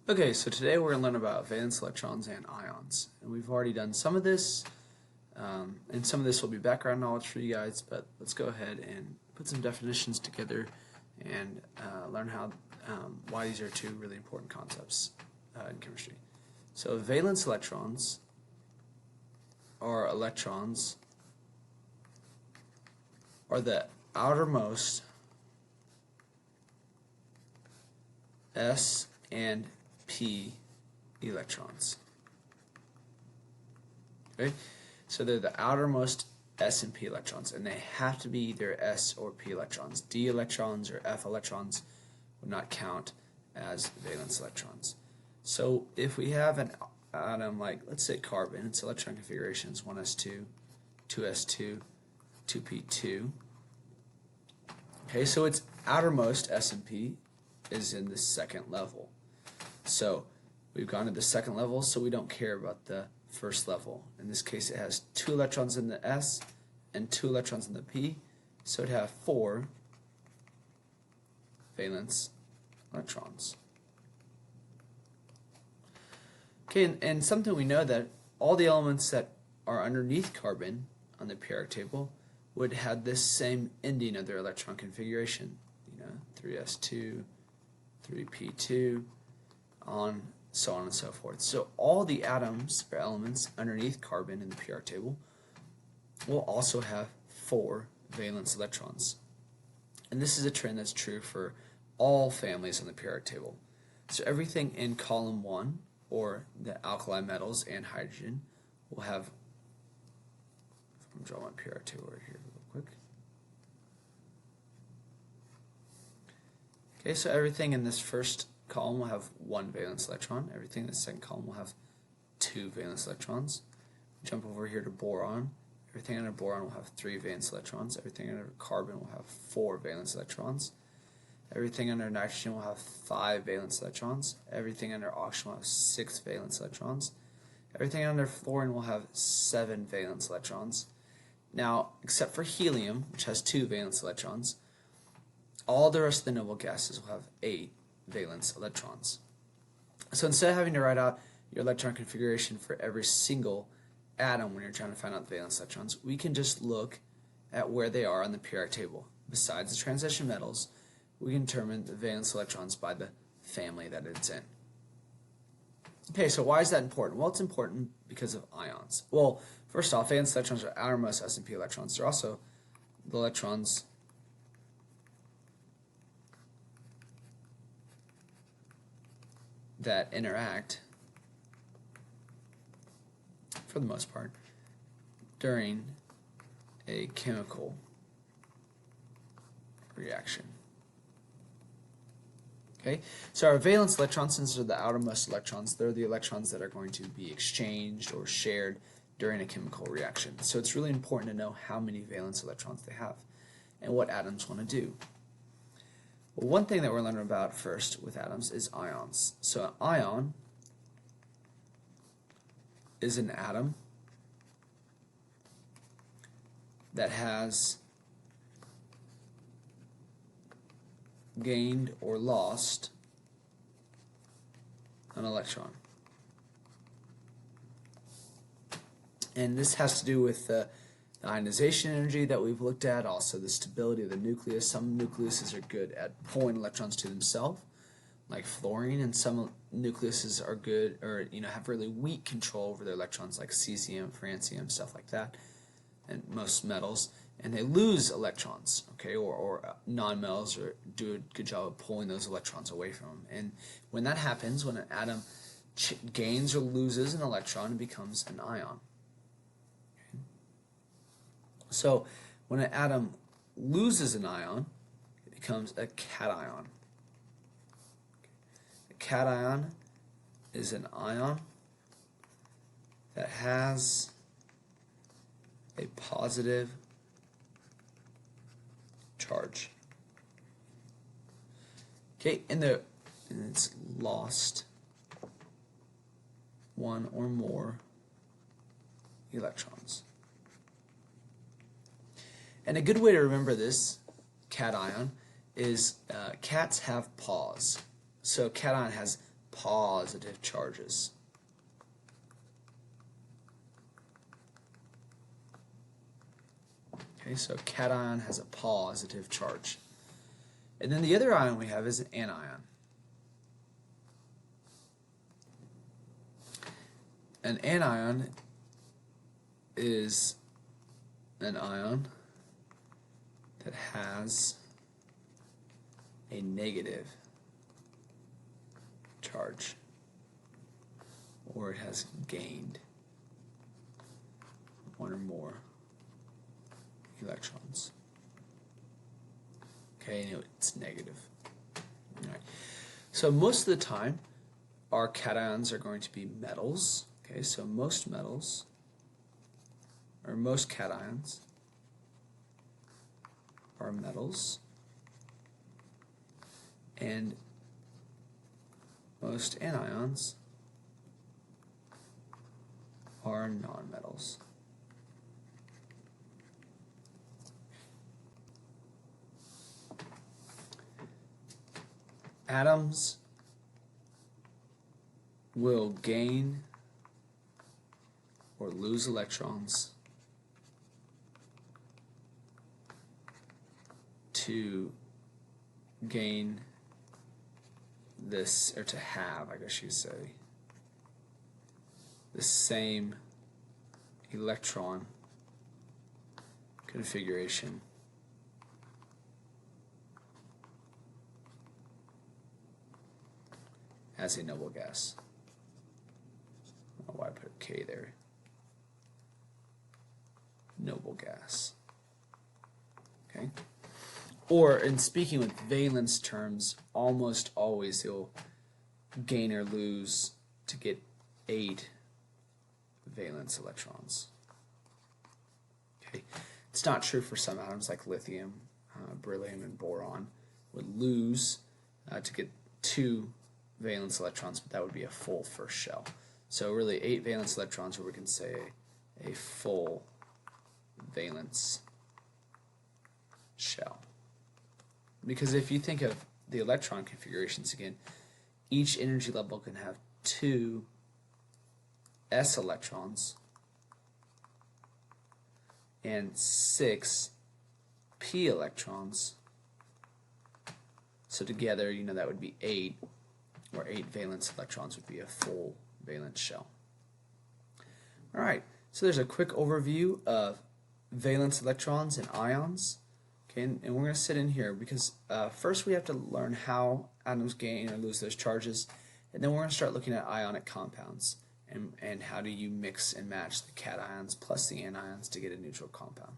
Okay, so today we're going to learn about valence electrons and ions. And we've already done some of this, and some of this will be background knowledge for you guys, but let's go ahead and put some definitions together and learn why these are two really important concepts in chemistry. So valence electrons are the outermost S and P electrons. Okay, so they're the outermost S and P electrons, and they have to be either S or P electrons. D electrons or F electrons would not count as valence electrons. So if we have an atom like, let's say, carbon, its electron configuration is 1s2, 2s2, 2p2. Okay, so its outermost S and P is in the second level. So we've gone to the second level, so we don't care about the first level. In this case, it has 2 electrons in the S and 2 electrons in the P, so it'd have 4 valence electrons. Okay, and something we know that all the elements that are underneath carbon on the periodic table would have this same ending of their electron configuration. 3s2, 3p2, so on and so forth. So all the atoms or elements underneath carbon in the periodic table will also have 4 valence electrons. And this is a trend that's true for all families on the periodic table. So everything in column 1, or the alkali metals and hydrogen, will have, I'm drawing my periodic table right here real quick. Okay, so everything in this first column will have 1 valence electron. Everything in the second column will have 2 valence electrons. Jump over here to boron. Everything under boron will have 3 valence electrons. Everything under carbon will have 4 valence electrons. Everything under nitrogen will have 5 valence electrons. Everything under oxygen will have 6 valence electrons. Everything under fluorine will have 7 valence electrons. Now, except for helium, which has 2 valence electrons, all the rest of the noble gases will have 8 valence electrons. So instead of having to write out your electron configuration for every single atom when you're trying to find out the valence electrons, we can just look at where they are on the periodic table. Besides the transition metals, we can determine the valence electrons by the family that it's in. Okay, so why is that important? Well, it's important because of ions. Well, first off, valence electrons are outermost S and P electrons. They're also the electrons that interact, for the most part, during a chemical reaction. Okay, so our valence electrons, since they're the outermost electrons, they're the electrons that are going to be exchanged or shared during a chemical reaction. So it's really important to know how many valence electrons they have and what atoms want to do. Well, one thing that we're learning about first with atoms is ions. So an ion is an atom that has gained or lost an electron. And this has to do with the ionization energy that we've looked at, also the stability of the nucleus. Some nucleuses are good at pulling electrons to themselves, like fluorine, and some nucleuses are good, or have really weak control over their electrons, like cesium, francium, stuff like that, and most metals. And they lose electrons, okay, or non-metals do a good job of pulling those electrons away from them. And when that happens, when an atom gains or loses an electron, it becomes an ion. Okay. So when an atom loses an ion, it becomes a cation. A cation is an ion that has a positive charge. Okay, and it's lost 1 or more electrons. And a good way to remember this cation is cats have paws. So cation has positive charges. Okay, so a cation has a positive charge. And then the other ion we have is an anion. An anion is an ion that has a negative charge, or it has gained one or more electrons. Okay, and it's negative. All right. So most of the time, our cations are going to be metals. Okay, so most metals, or most cations, are metals, and most anions are nonmetals. Atoms will gain or lose electrons to gain this, or to have, I guess you'd say, the same electron configuration as a noble gas. I don't know why I put K there. Noble gas. Okay? Or, in speaking with valence terms, almost always you'll gain or lose to get 8 valence electrons. Okay? It's not true for some atoms like lithium, beryllium, and boron. Would lose to get 2 valence electrons, but that would be a full first shell. So really 8 valence electrons, or we can say a full valence shell. Because if you think of the electron configurations again, each energy level can have 2 s electrons and 6 p electrons. So together, that would be 8, or 8 valence electrons would be a full valence shell. Alright, so there's a quick overview of valence electrons and ions. Okay, and we're going to sit in here because first we have to learn how atoms gain or lose those charges, and then we're going to start looking at ionic compounds and how do you mix and match the cations plus the anions to get a neutral compound.